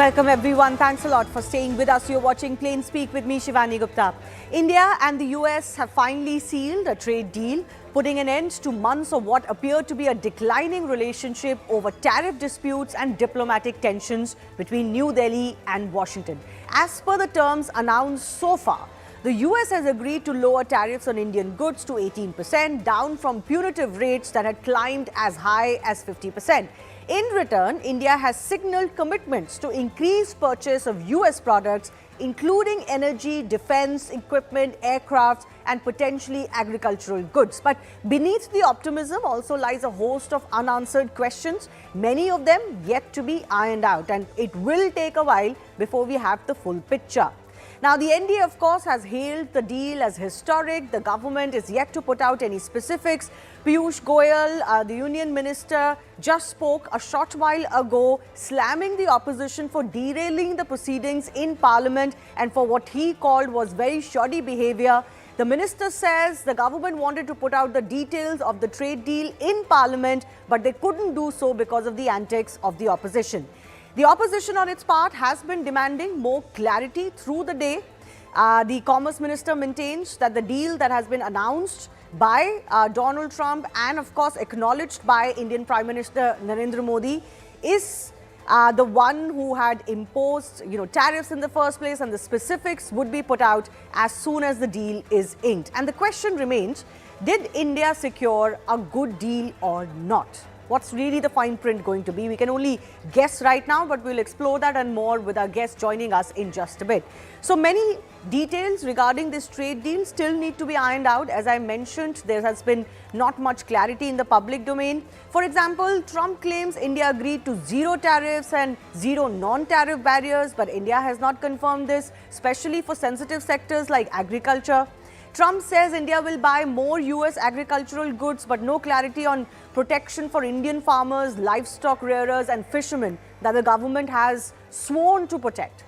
Welcome everyone. Thanks a lot for staying with us. You're watching Plain Speak with me, Shivani Gupta. India and the US have finally sealed a trade deal, putting an end to months of what appeared to be a declining relationship over tariff disputes and diplomatic tensions between New Delhi and Washington. As per the terms announced so far, the US has agreed to lower tariffs on Indian goods to 18%, down from punitive rates that had climbed as high as 50%. In return, India has signaled commitments to increase purchase of US products, including energy, defense, equipment, aircrafts, and potentially agricultural goods. But beneath the optimism also lies a host of unanswered questions, many of them yet to be ironed out, and it will take a while before we have the full picture. Now, the NDA, of course, has hailed the deal as historic. The government is yet to put out any specifics. Piyush Goyal, the union minister, just spoke a short while ago, slamming the opposition for derailing the proceedings in Parliament and for what he called was very shoddy behavior. The minister says the government wanted to put out the details of the trade deal in Parliament, but they couldn't do so because of the antics of the opposition. The opposition on its part has been demanding more clarity through the day. The Commerce Minister maintains that the deal that has been announced by Donald Trump and of course acknowledged by Indian Prime Minister Narendra Modi is the one who had imposed tariffs in the first place, and the specifics would be put out as soon as the deal is inked. And the question remains, did India secure a good deal or not? What's really the fine print going to be? We can only guess right now, but we'll explore that and more with our guest joining us in just a bit. So many details regarding this trade deal still need to be ironed out. As I mentioned, there has been not much clarity in the public domain. For example, Trump claims India agreed to zero tariffs and zero non-tariff barriers, but India has not confirmed this, especially for sensitive sectors like agriculture. Trump says India will buy more US agricultural goods, but no clarity on protection for Indian farmers, livestock rearers and fishermen that the government has sworn to protect.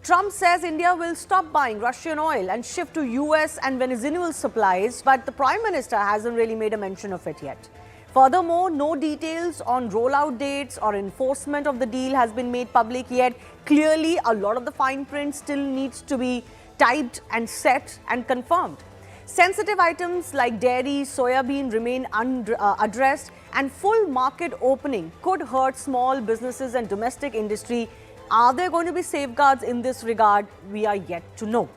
Trump says India will stop buying Russian oil and shift to US and Venezuelan supplies, but the Prime Minister hasn't really made a mention of it yet. Furthermore, no details on rollout dates or enforcement of the deal has been made public yet. Clearly, a lot of the fine print still needs to be typed and set and confirmed. Sensitive items like dairy, soybean remain unaddressed, and full market opening could hurt small businesses and domestic industry. Are there going to be safeguards in this regard? We are yet to know.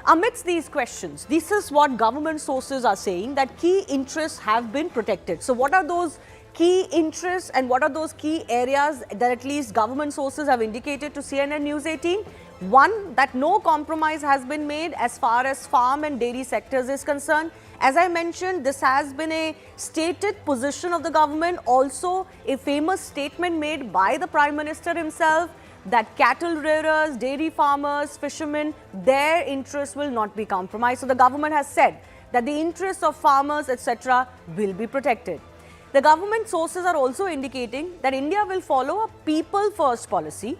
Amidst these questions, this is what government sources are saying, that key interests have been protected. So what are those key interests and what are those key areas that at least government sources have indicated to CNN News 18? One, that no compromise has been made as far as farm and dairy sectors is concerned. As I mentioned, this has been a stated position of the government, also a famous statement made by the Prime Minister himself that cattle rearers, dairy farmers, fishermen, their interests will not be compromised. So the government has said that the interests of farmers, etc., will be protected. The government sources are also indicating that India will follow a people-first policy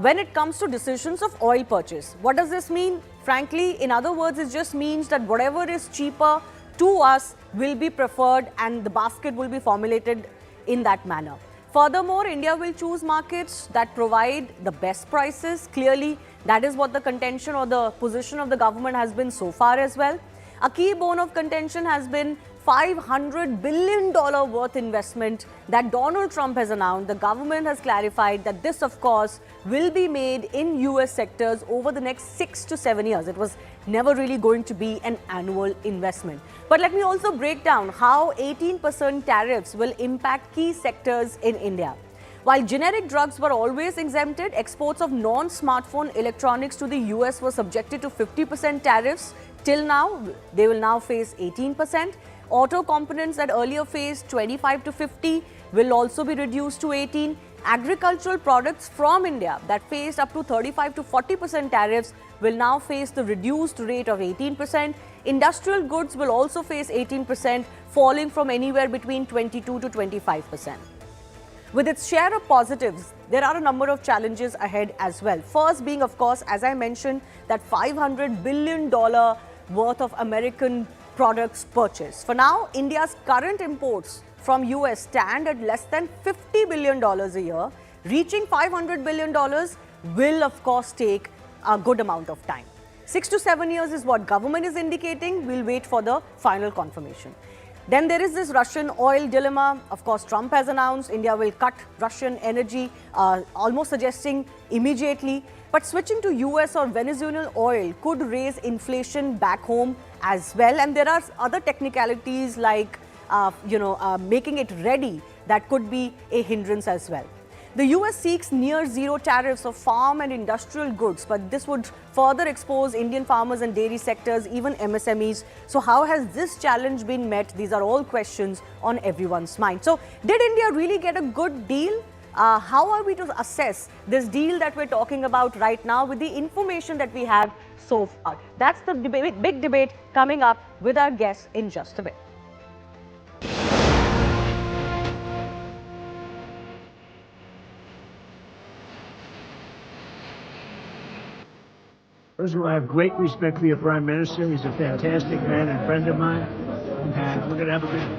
when it comes to decisions of oil purchase. What does this mean? Frankly, in other words, it just means that whatever is cheaper to us will be preferred and the basket will be formulated in that manner. Furthermore, India will choose markets that provide the best prices. Clearly, that is what the contention or the position of the government has been so far as well. A key bone of contention has been $500 billion worth investment that Donald Trump has announced. The government has clarified that this, of course, will be made in US sectors over the next 6 to 7 years. It was never really going to be an annual investment. But let me also break down how 18% tariffs will impact key sectors in India. While generic drugs were always exempted, exports of non-smartphone electronics to the US were subjected to 50% tariffs. Till now, they will now face 18%. Auto components that earlier faced 25 to 50 will also be reduced to 18. Agricultural products from India that faced up to 35 to 40% tariffs will now face the reduced rate of 18%. Industrial goods will also face 18%, falling from anywhere between 22 to 25%. With its share of positives, there are a number of challenges ahead as well. First being, of course, as I mentioned, that $500 billion worth of American products purchased. For now, India's current imports from US stand at less than $50 billion a year. reaching $500 billion will, of course, take a good amount of time. 6 to 7 years is what government is indicating. We'll wait for the final confirmation. Then there is this Russian oil dilemma. Of course, Trump has announced India will cut Russian energy, almost suggesting immediately. But switching to US or Venezuelan oil could raise inflation back home as well. And there are other technicalities like, making it ready that could be a hindrance as well. The US seeks near zero tariffs of farm and industrial goods, but this would further expose Indian farmers and dairy sectors, even MSMEs. So how has this challenge been met? These are all questions on everyone's mind. So did India really get a good deal? How are we to assess this deal that we're talking about right now with the information that we have so far? That's the big debate coming up with our guests in just a bit. First of all, I have great respect for your Prime Minister. He's a fantastic man and friend of mine. And we're going to have a good...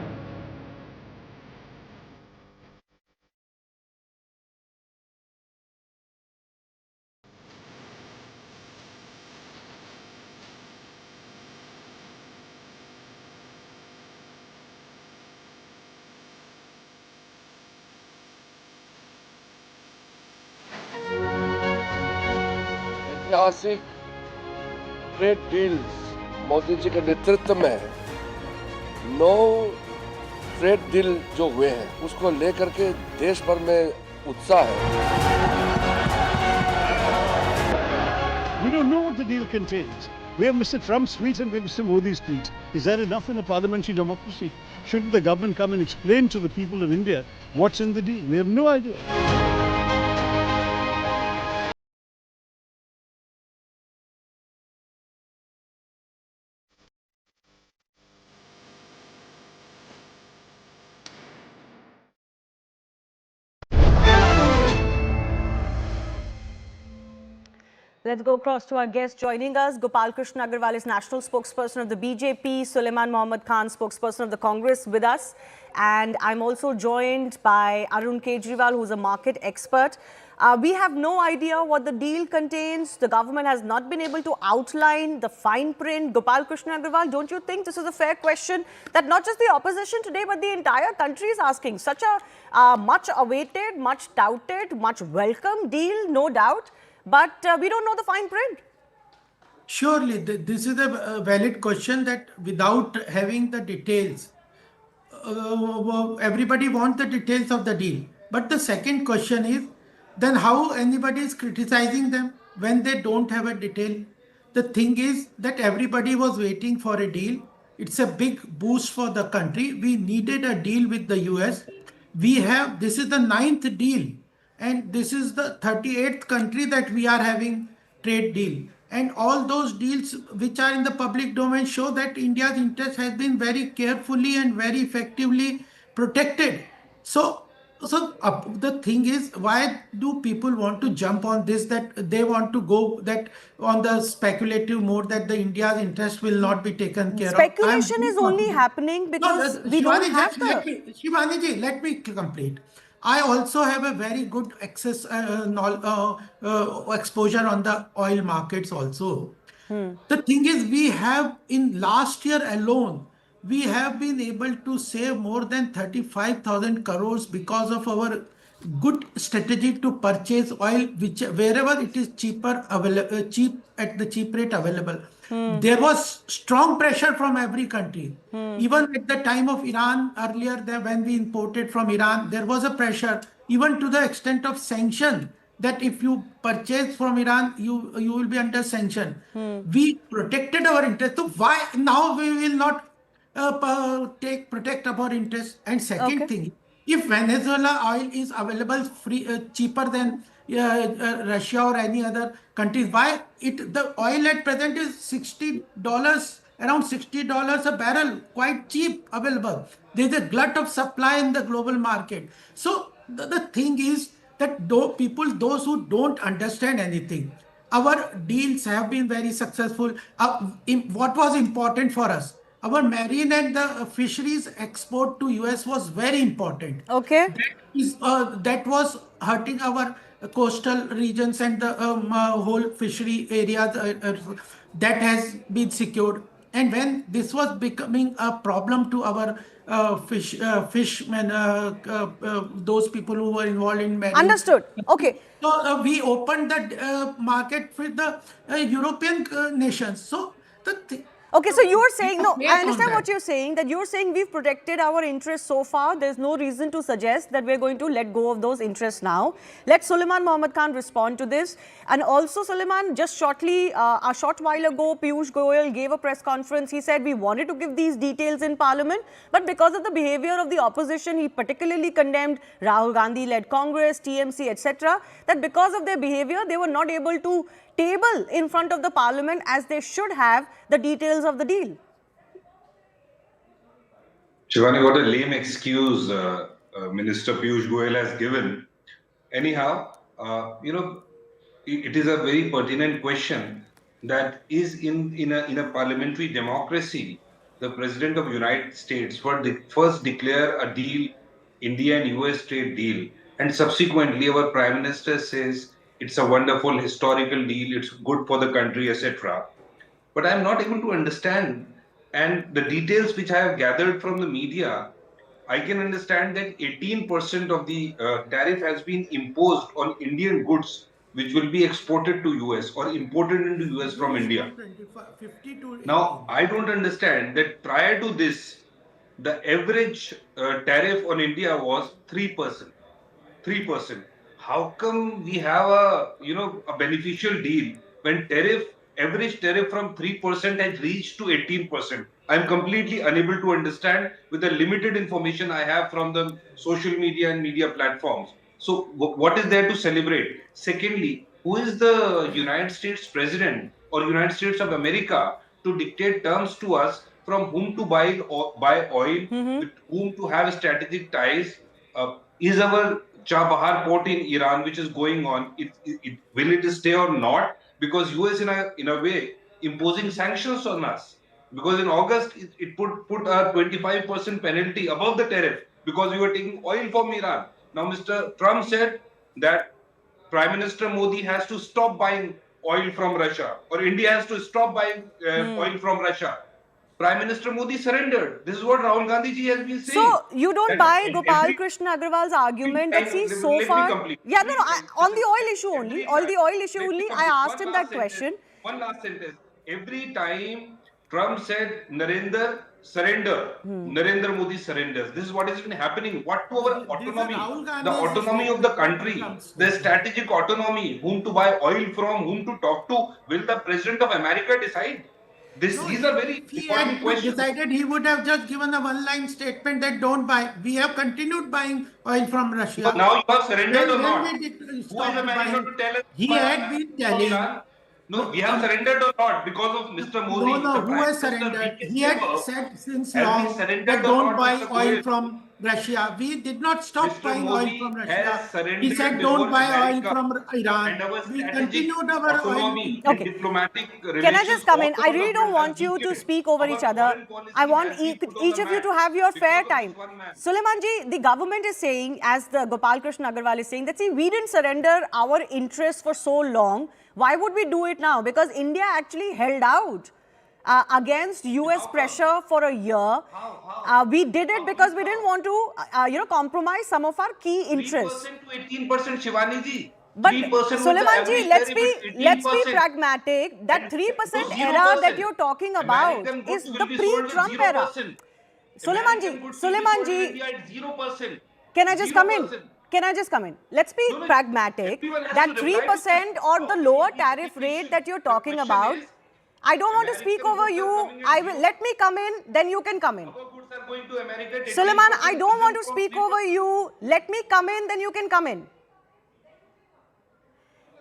ऐतिहासिक trade deals Modi ji के नेतृत्व में 9 trade deal जो हुए हैं उसको लेकर के देश भर में उत्साह है. We don't know what the deal contains. We have Mr. Trump's tweets and we have Mr. Modi's tweets. Is that enough in a parliamentary democracy? Shouldn't the government come and explain to the people of India what's in the deal? We have no idea. Let's go across to our guest joining us. Gopal Krishna Agarwal is national spokesperson of the BJP. Sulaiman Mohammad Khan, spokesperson of the Congress, with us. And I'm also joined by Arun Kejriwal, who's a market expert. We have no idea what the deal contains. The government has not been able to outline the fine print. Gopal Krishna Agarwal, don't you think this is a fair question that not just the opposition today, but the entire country is asking? Such a much awaited, much touted, much welcome deal, no doubt. But we don't know the fine print. Surely, this is a valid question that without having the details, everybody wants the details of the deal. But the second question is, then how anybody is criticizing them when they don't have a detail? The thing is that everybody was waiting for a deal. It's a big boost for the country. We needed a deal with the US. This is the 9th deal. And this is the 38th country that we are having trade deal. And all those deals which are in the public domain show that India's interest has been very carefully and very effectively protected. So the thing is, why do people want to jump on this, that they want to go that on the speculative mode that the India's interest will not be taken care of? Speculation is only happening because we don't have the... Shivani ji, let me complete. I also have a very good exposure on the oil markets also. The thing is, we have in last year alone, we have been able to save more than 35,000 crores because of our good strategy to purchase oil, wherever it is cheap at the cheap rate available. There was strong pressure from every country. Even at the time of Iran, earlier when we imported from Iran, there was a pressure, even to the extent of sanction, that if you purchase from Iran, you will be under sanction. We protected our interest. So why now we will not protect our interest? And second thing, if Venezuela oil is available cheaper than Russia or any other countries, why the oil at present is $60, around $60 a barrel, quite cheap available. There's a glut of supply in the global market. So the thing is that those who don't understand anything, our deals have been very successful. What was important for us? our marine and the fisheries export to US was very important. Okay. That was hurting our coastal regions and the whole fishery areas that has been secured. And when this was becoming a problem to our fishermen, those people who were involved in marine, Understood. Okay. so we opened the market with the European nations. So Okay, so you are we saying, have no, I faith on understand that. what you're saying, that you're saying we've protected our interests so far. There's no reason to suggest that we're going to let go of those interests now. Let Suleiman Mohammad Khan respond to this. And also, Suleiman, just shortly, a short while ago, Piyush Goyal gave a press conference. He said we wanted to give these details in Parliament, but because of the behavior of the opposition, he particularly condemned Rahul Gandhi-led Congress, TMC, etc., that because of their behavior, they were not able to table in front of the Parliament as they should have the details of the deal. Shivani, what a lame excuse Minister Piyush Goyal has given. Anyhow, it is a very pertinent question that is in a parliamentary democracy, the President of the United States first declare a deal, India and US trade deal, and subsequently our Prime Minister says it's a wonderful historical deal, it's good for the country, etc. But I'm not able to understand. And the details which I have gathered from the media, I can understand that 18% of the tariff has been imposed on Indian goods which will be exported to US or imported into US from India. 50 to 18. Now, I don't understand that prior to this, the average tariff on India was 3%. 3%. How come we have a beneficial deal when average tariff from 3% has reached to 18%? I'm completely unable to understand with the limited information I have from the social media and media platforms. So what is there to celebrate? Secondly, who is the United States President or United States of America to dictate terms to us from whom to buy oil, with whom to have strategic ties? Is our Chabahar port in Iran, which is going on, will it stay or not? Because US in a way imposing sanctions on us. Because in August it put a 25% penalty above the tariff because we were taking oil from Iran. Now Mr. Trump said that Prime Minister Modi has to stop buying oil from Russia, or India has to stop buying oil from Russia. Prime Minister Modi surrendered. This is what Rahul Gandhi ji has been saying. So, you don't And buy Gopal Krishna Agarwal's argument that, see, so far... Complete. Yeah, no, on the oil issue only. On the oil issue only, I asked him that question. One last sentence. Every time Trump said, Narendra, surrender. Narendra Modi surrenders. This is what has been happening. What to our autonomy? The autonomy of the country, the strategic autonomy, whom to buy oil from, whom to talk to, will the President of America decide? These are very important questions. Decided he would have just given a one-line statement that don't buy. We have continued buying oil from Russia. But now you have surrendered or not? Who is the manager to tell us? He had been telling. No, we have surrendered or not because of Mr. Modi. No, who has surrendered? He had said since long that don't buy oil from Russia. We did not stop buying oil from Russia. He said don't buy oil from Iran. We continued our oil. Okay. Diplomatic relations. Can I just come in? I really don't want you to speak over each other. I want each of you to have your fair time. Suleimanji, the government is saying, as the Gopal Krishna Agarwal is saying, that see, we didn't surrender our interests for so long. Why would we do it now? Because India actually held out against US pressure for a year. We did it because we didn't want to, compromise some of our key interests. 3% to 18%, Shivani ji. But Suleimanji, let's be pragmatic. That 3% era that you're talking about is the pre-Trump era. Suleimanji, can I just come in? Can I just come in? Let's be pragmatic. That 3% or the lower tariff rate that you're talking about, I don't want to speak over you. Let me come in, then you can come in. Suleiman, I don't want to speak over you. Let me come in, then you can come in.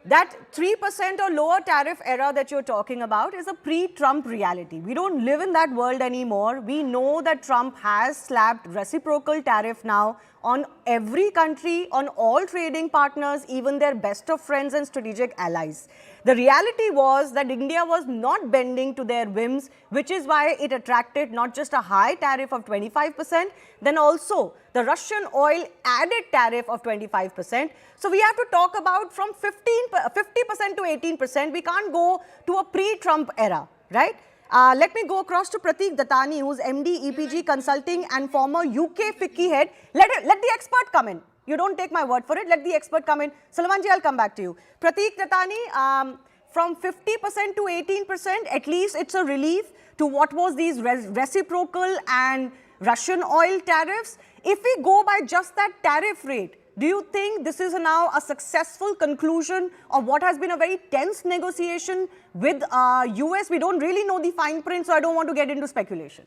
That 3% or lower tariff era that you're talking about is a pre-Trump reality. We don't live in that world anymore. We know that Trump has slapped reciprocal tariff now on every country, on all trading partners, even their best of friends and strategic allies. The reality was that India was not bending to their whims, which is why it attracted not just a high tariff of 25%, then also the Russian oil added tariff of 25%. So we have to talk about from 50% to 18%. We can't go to a pre-Trump era, right? Let me go across to Pratik Dattani, who's MD, EPG Consulting and former UK FICCI head. Let the expert come in. You don't take my word for it. Let the expert come in. Salmanji, I'll come back to you. Pratik Dattani, from 50% to 18%, at least it's a relief to what was these reciprocal and Russian oil tariffs. If we go by just that tariff rate, do you think this is now a successful conclusion of what has been a very tense negotiation with US? We don't really know the fine print, so I don't want to get into speculation.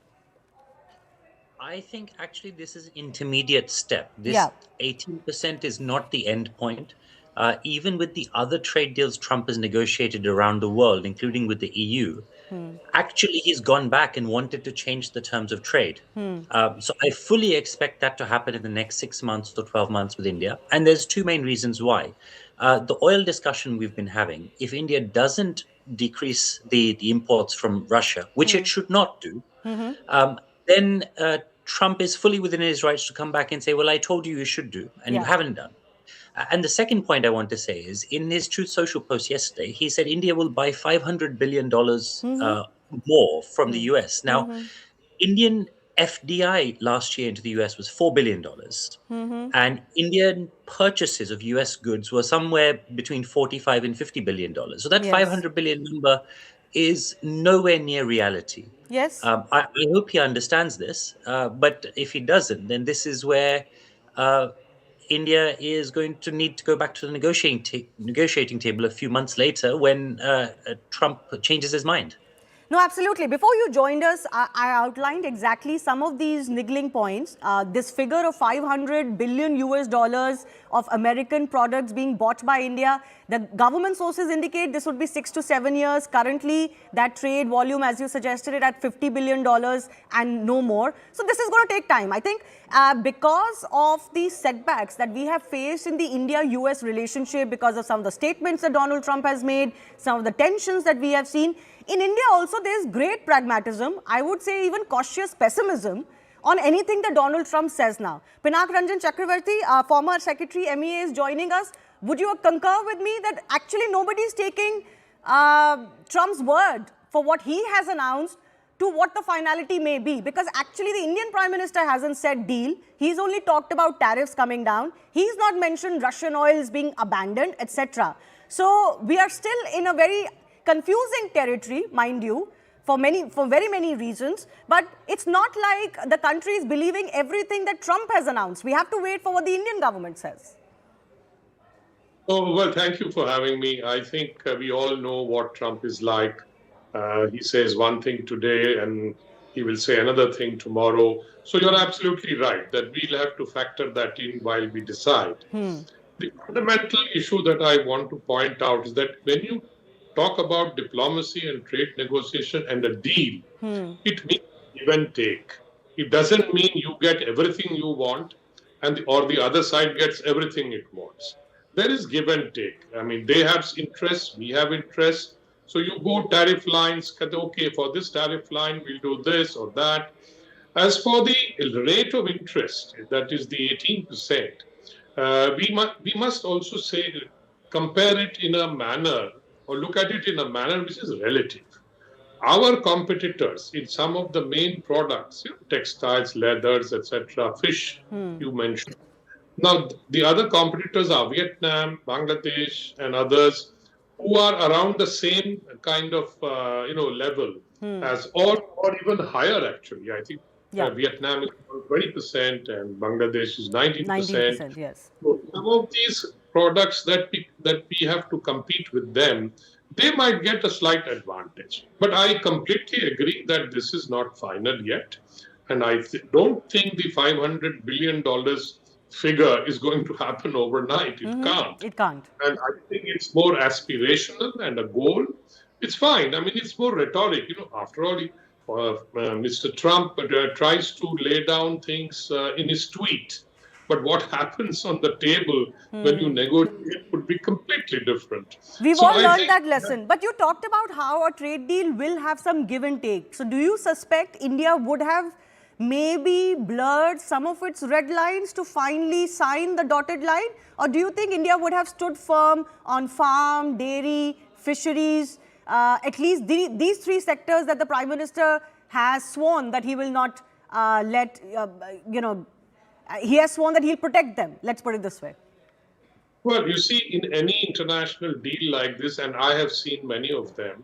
I think actually this is an intermediate step. This 18% is not the end point. Even with the other trade deals Trump has negotiated around the world, including with the EU, actually he's gone back and wanted to change the terms of trade. So I fully expect that to happen in the next 6 months to 12 months with India. And there's two main reasons why. The oil discussion we've been having, if India doesn't decrease the imports from Russia, which it should not do, then Trump is fully within his rights to come back and say, well, I told you should do, and you haven't done. And the second point I want to say is, in his Truth Social post yesterday, he said India will buy $500 billion more from the US. Now, Indian FDI last year into the US was $4 billion. And Indian purchases of US goods were somewhere between $45 and $50 billion. So that $500 billion number is nowhere near reality. Yes. I hope he understands this, but if he doesn't, then this is where India is going to need to go back to the negotiating table a few months later when Trump changes his mind. No, absolutely. Before you joined us, I outlined exactly some of these niggling points. This figure of 500 billion US dollars of American products being bought by India. The government sources indicate this would be 6 to 7 years. Currently, that trade volume, as you suggested, it at $50 billion and no more. So this is going to take time. I think because of the setbacks that we have faced in the India-US relationship, because of some of the statements that Donald Trump has made, some of the tensions that we have seen, in India also there is great pragmatism, I would say even cautious pessimism on anything that Donald Trump says now. Pinak Ranjan Chakravarti, former Secretary MEA, is joining us. Would you concur with me that actually nobody is taking Trump's word for what he has announced to what the finality may be? Because actually the Indian Prime Minister hasn't said deal. He's only talked about tariffs coming down. He's not mentioned Russian oils being abandoned, etc. So we are still in a very confusing territory, mind you, for very many reasons. But it's not like the country is believing everything that Trump has announced. We have to wait for what the Indian government says. Oh, well, thank you for having me. I think we all know what Trump is like. He says one thing today and he will say another thing tomorrow. So you're absolutely right that we'll have to factor that in while we decide. The fundamental issue that I want to point out is that when you talk about diplomacy and trade negotiation and a deal, it means give and take. It doesn't mean you get everything you want or the other side gets everything it wants. There is give and take. I mean, they have interests, we have interests. So you go tariff lines, okay, for this tariff line, we'll do this or that. As for the rate of interest, that is the 18%, we must also say, compare it in a manner or look at it in a manner which is relative. Our competitors in some of the main products, textiles, leathers, etc., fish, you mentioned. Now, the other competitors are Vietnam, Bangladesh, and others who are around the same kind of level as, or even higher actually. I think Vietnam is 20% and Bangladesh is 19%. 19%, yes. So some of these products that we have to compete with them, they might get a slight advantage. But I completely agree that this is not final yet. And I don't think the $500 billion figure is going to happen overnight. It can't. It can't. And I think it's more aspirational and a goal. It's fine. I mean, it's more rhetoric. After all, Mr. Trump tries to lay down things in his tweet. but what happens on the table when you negotiate would be completely different. We've So all I learned think that lesson. But you talked about how a trade deal will have some give and take. So do you suspect India would have maybe blurred some of its red lines to finally sign the dotted line? Or do you think India would have stood firm on farm, dairy, fisheries, at least these three sectors that the Prime Minister has sworn that he will not he has sworn that he'll protect them. Let's put it this way. well, you see, in any international deal like this, and I have seen many of them,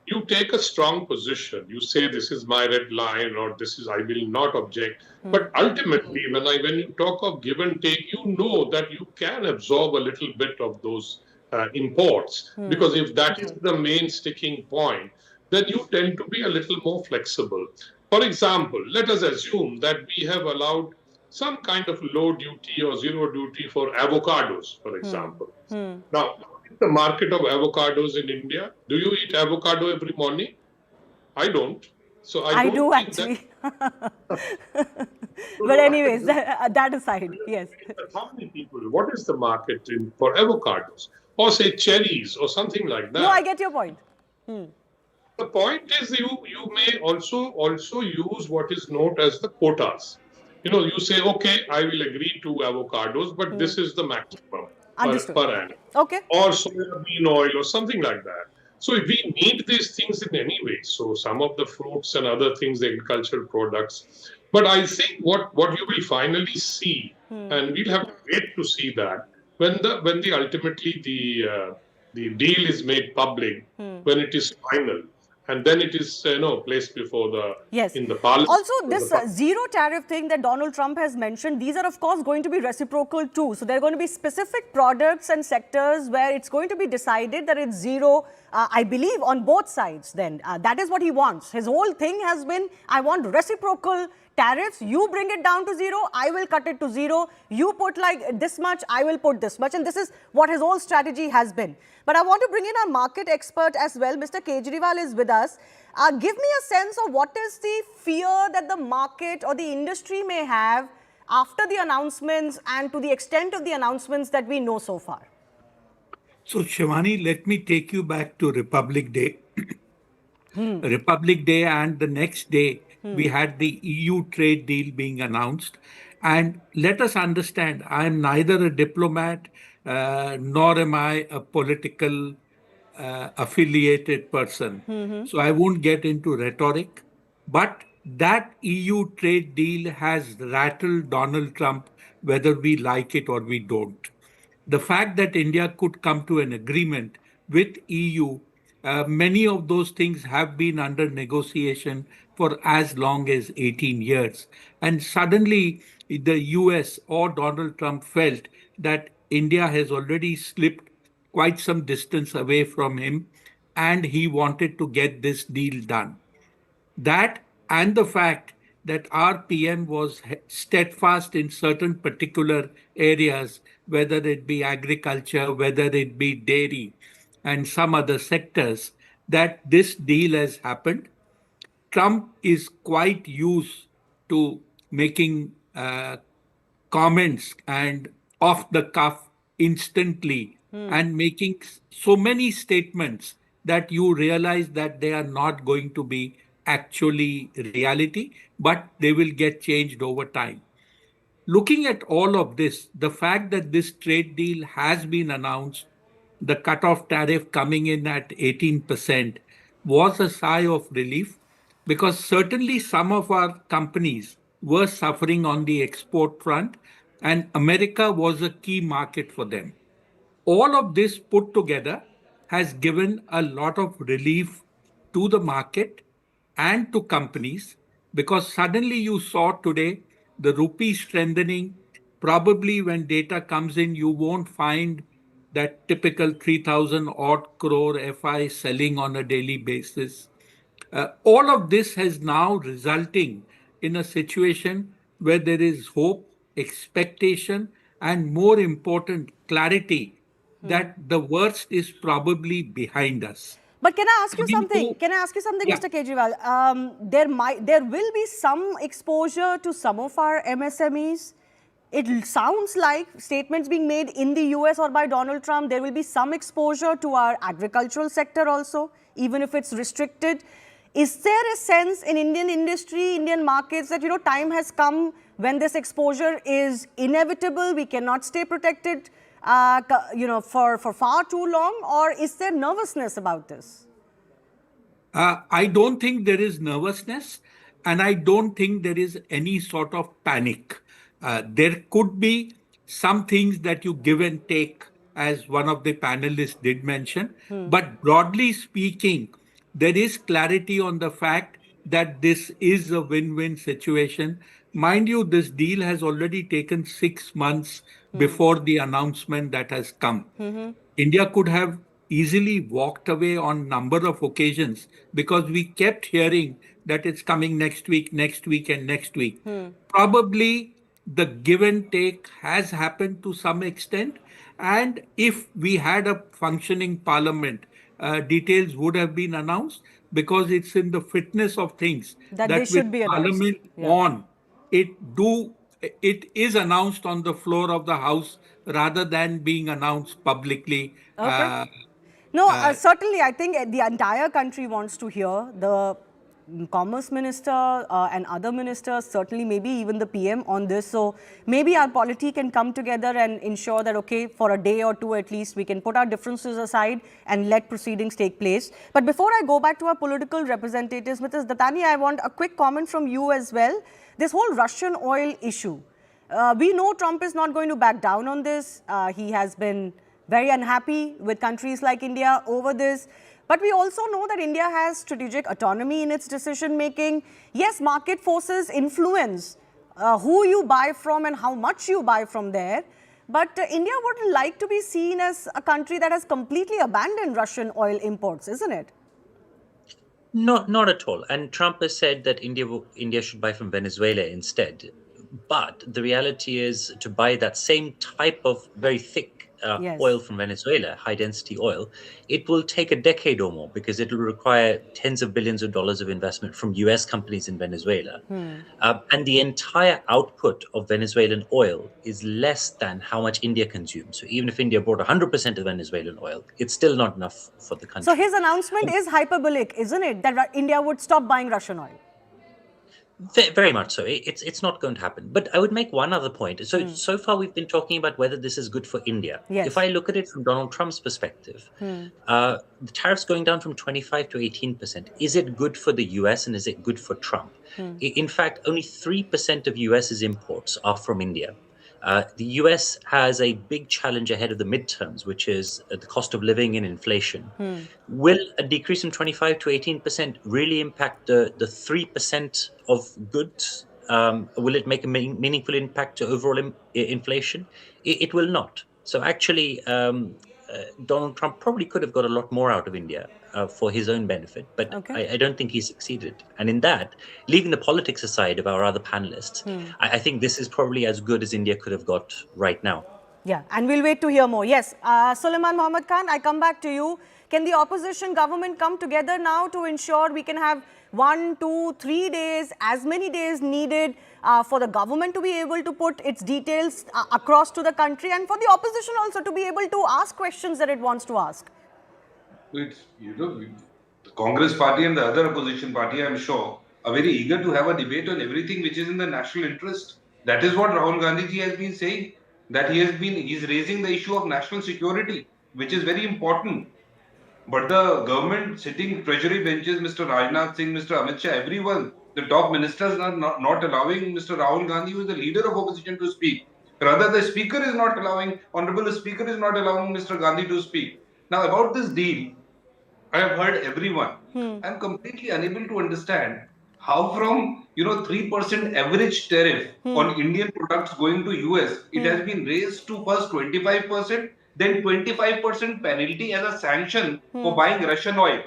you take a strong position. You say, this is my red line, or this is, I will not object. But ultimately, when you talk of give and take, you know that you can absorb a little bit of those imports. Because if that is the main sticking point, then you tend to be a little more flexible. For example, let us assume that we have allowed some kind of low duty or zero duty for avocados, for example. Now, what is the market of avocados in India? Do you eat avocado every morning? I don't. So I I don't do think that. actually. But anyways, that aside, yes. How many people? What is the market for avocados? Or say cherries or something like that? No, I get your point. The point is you may also use what is known as the quotas. You say, okay, I will agree to avocados, but this is the maximum Understood. per annum. Okay. Or soybean oil or something like that. So we need these things in any way. So some of the fruits and other things, the agricultural products. But I think what you will finally see, and we'll have to wait to see that, when the ultimately the deal is made public, when it is final, and then it is placed before in the parliament. Also, this zero tariff thing that Donald Trump has mentioned, these are of course going to be reciprocal too. So there are going to be specific products and sectors where it's going to be decided that it's zero, I believe, on both sides then. That is what he wants. His whole thing has been, I want reciprocal tariffs. You bring it down to zero, I will cut it to zero. You put like this much, I will put this much. And this is what his whole strategy has been. But I want to bring in our market expert as well. Mr. Kejriwal is with us. Give me a sense of what is the fear that the market or the industry may have after the announcements and to the extent of the announcements that we know so far. So, Shivani, let me take you back to Republic Day. Republic Day, and the next day, we had the EU trade deal being announced. And let us understand, I am neither a diplomat nor am I a political affiliated person. So I won't get into rhetoric. But that EU trade deal has rattled Donald Trump, whether we like it or we don't. The fact that India could come to an agreement with EU, many of those things have been under negotiation for as long as 18 years. And suddenly the US or Donald Trump felt that India has already slipped quite some distance away from him, and he wanted to get this deal done. That and the fact that our PM was steadfast in certain particular areas, whether it be agriculture, whether it be dairy, and some other sectors, that this deal has happened. Trump is quite used to making comments and off the cuff instantly and making so many statements that you realize that they are not going to be actually reality, but they will get changed over time. Looking at all of this, the fact that this trade deal has been announced, the cutoff tariff coming in at 18% was a sigh of relief, because certainly some of our companies were suffering on the export front, and America was a key market for them. All of this put together has given a lot of relief to the market and to companies, because suddenly you saw today the rupee strengthening. Probably when data comes in, you won't find that typical 3,000 odd crore FI selling on a daily basis. All of this has now resulting in a situation where there is hope, expectation, and more important, clarity that the worst is probably behind us. But can I ask you Coming something? to- Can I ask you something, Yeah. Mr. Kejriwal? There will be some exposure to some of our MSMEs it sounds like statements being made in the US or by Donald Trump, there will be some exposure to our agricultural sector also, even if it's restricted. Is there a sense in Indian industry, Indian markets that, time has come when this exposure is inevitable, we cannot stay protected, for far too long, or is there nervousness about this? I don't think there is nervousness, and I don't think there is any sort of panic. There could be some things that you give and take, as one of the panelists did mention. But broadly speaking, there is clarity on the fact that this is a win-win situation. Mind you, this deal has already taken 6 months before the announcement that has come. India could have easily walked away on number of occasions because we kept hearing that it's coming next week, and next week. Probably the give and take has happened to some extent. And if we had a functioning parliament, details would have been announced, because it's in the fitness of things That they with should be announced. parliament on, it is announced on the floor of the House rather than being announced publicly. Okay. No, certainly, I think the entire country wants to hear. The Commerce Minister and other ministers, certainly maybe even the PM on this. So maybe our polity can come together and ensure that, okay, for a day or two at least, we can put our differences aside and let proceedings take place. But before I go back to our political representatives, Mrs. Dattani, I want a quick comment from you as well. This whole Russian oil issue. We know Trump is not going to back down on this. He has been very unhappy with countries like India over this. But we also know that India has strategic autonomy in its decision making. Yes, market forces influence who you buy from and how much you buy from there. But India would like to be seen as a country that has completely abandoned Russian oil imports, isn't it? Not at all. And Trump has said that India should buy from Venezuela instead. But the reality is, to buy that same type of very thick oil from Venezuela, high density oil, it will take a decade or more, because it will require tens of billions of dollars of investment from US companies in Venezuela. And the entire output of Venezuelan oil is less than how much India consumes. So even if India bought 100% of Venezuelan oil, it's still not enough for the country. So his announcement is hyperbolic, isn't it? That India would stop buying Russian oil. Very much so. It's not going to happen. But I would make one other point. So far we've been talking about whether this is good for India. Yes. If I look at it from Donald Trump's perspective, the tariffs going down from 25 to 18%, is it good for the US and is it good for Trump? In fact, only 3% of US's imports are from India. The US has a big challenge ahead of the midterms, which is the cost of living and inflation. Will a decrease from 25 to 18% really impact the 3% of goods? Will it make a meaningful impact to overall inflation? It will not. So actually, Donald Trump probably could have got a lot more out of India for his own benefit, but I don't think he succeeded. And in that, leaving the politics aside of our other panelists, I think this is probably as good as India could have got right now. Yeah, and we'll wait to hear more. Yes, Sulaiman Mohammad Khan, I come back to you. Can the opposition government come together now to ensure we can have 1, 2, 3 days, as many days needed for the government to be able to put its details across to the country, and for the opposition also to be able to ask questions that it wants to ask? It's, the Congress party and the other opposition party, I'm sure, are very eager to have a debate on everything which is in the national interest. That is what Rahul Gandhi ji has been saying, that he's raising the issue of national security, which is very important. But the government sitting treasury benches, Mr. Rajnath Singh, Mr. Amit Shah, everyone, the top ministers are not allowing Mr. Rahul Gandhi, who is the leader of opposition, to speak. Rather, the speaker is not allowing, honorable speaker is not allowing Mr. Gandhi to speak. Now, about this deal, I have heard everyone. I'm completely unable to understand how from 3% average tariff on Indian products going to US, it has been raised to first 25%, then 25% penalty as a sanction for buying Russian oil.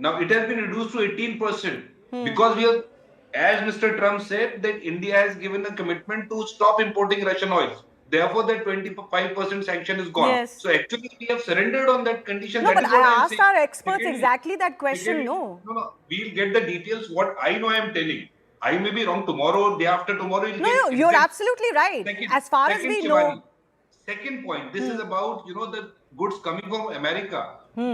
Now it has been reduced to 18% because we have, as Mr. Trump said, that India has given a commitment to stop importing Russian oils. Therefore, that 25% sanction is gone. Yes. So actually, we have surrendered on that condition. No, that but is what I I'm asked saying. our experts exactly that question. No. We'll get the details. What I know, I am telling. I may be wrong. Tomorrow, day after tomorrow, you'll get No, you're exempt. absolutely right. Second, As far as second, we Shivani, know. second point. This is about the goods coming from America.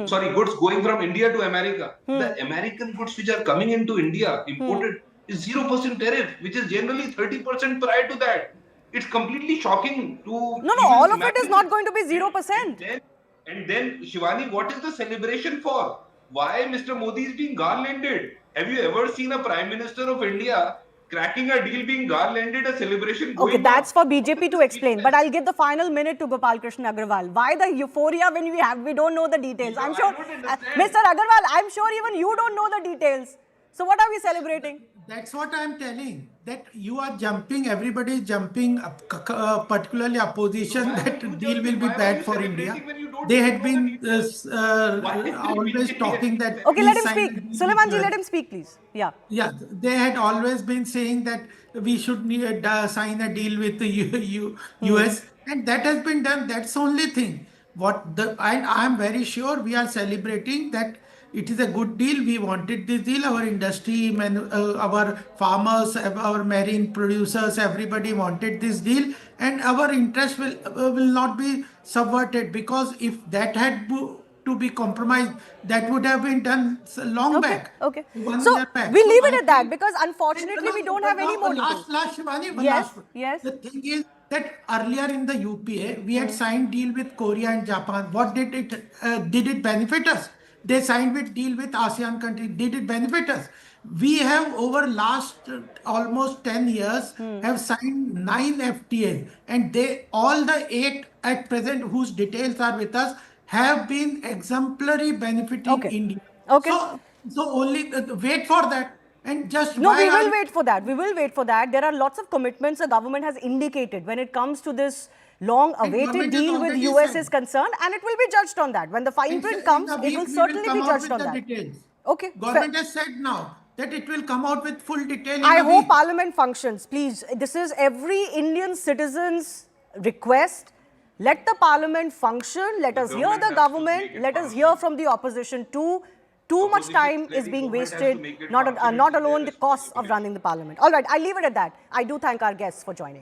Sorry, goods going from India to America. The American goods which are coming into India imported is 0% tariff, which is generally 30% prior to that. It's completely shocking to No, even all of it is imagine. not going to be 0%. And then, Shivani, what is the celebration for? Why Mr. Modi is being garlanded? Have you ever seen a Prime Minister of India cracking a deal being garlanded, a celebration Okay, going that's on? for BJP to explain. But I'll give the final minute to Gopal Krishna Agarwal. Why the euphoria when we don't know the details? I'm sure, I don't understand. Mr. Agarwal, I'm sure even you don't know the details. So what are we celebrating? That's what I'm telling. That you are jumping, everybody is jumping, particularly opposition, Why are that you deal will jumping? be Why are you bad for India. celebrating when you don't They even had know the been details? Why is always BJP talking that celebrating? Okay, let please him sign a speak. deal with, Sulaimanji, let him speak, please. Yeah. yeah, they had always been saying that we should sign a deal with the US, and that has been done. That's the only thing. I am very sure we are celebrating that it is a good deal. We wanted this deal. Our industry, our farmers, our marine producers, everybody wanted this deal, and our interest will not be subverted, because if that had to be compromised, that would have been done long Okay, back. okay. 1 year So back. we So leave I it at that think, because and unfortunately we don't have any more details. last Shivani, one Yes, last one. yes. The thing is that earlier in the UPA, we had signed deal with Korea and Japan. What did it benefit us? They signed with deal with ASEAN countries. Did it benefit us? We have over last almost 10 years have signed 9 FTAs, and they all the 8 at present whose details are with us have been exemplary benefiting Okay. India. Okay. So only wait for that. And just No, why we are will you? wait for that. We will wait for that. There are lots of commitments the government has indicated when it comes to this And long-awaited government has deal with already US said. is concerned, and it will be judged on that. When the fine print In comes, a it will week we will certainly come be out judged with on the that. details. Okay. Government has said now that it will come out with full detail in I a hope week. Parliament functions. Please, this is every Indian citizen's request. Let the Parliament function. Let us hear the Government has to government. make it Let us hear functional. from the opposition too. Too much Opposition time is clearly being government has to wasted, make it not functional. not It's their alone the costs of responsibility. running the Parliament. All right, I'll leave it at that. I do thank our guests for joining us.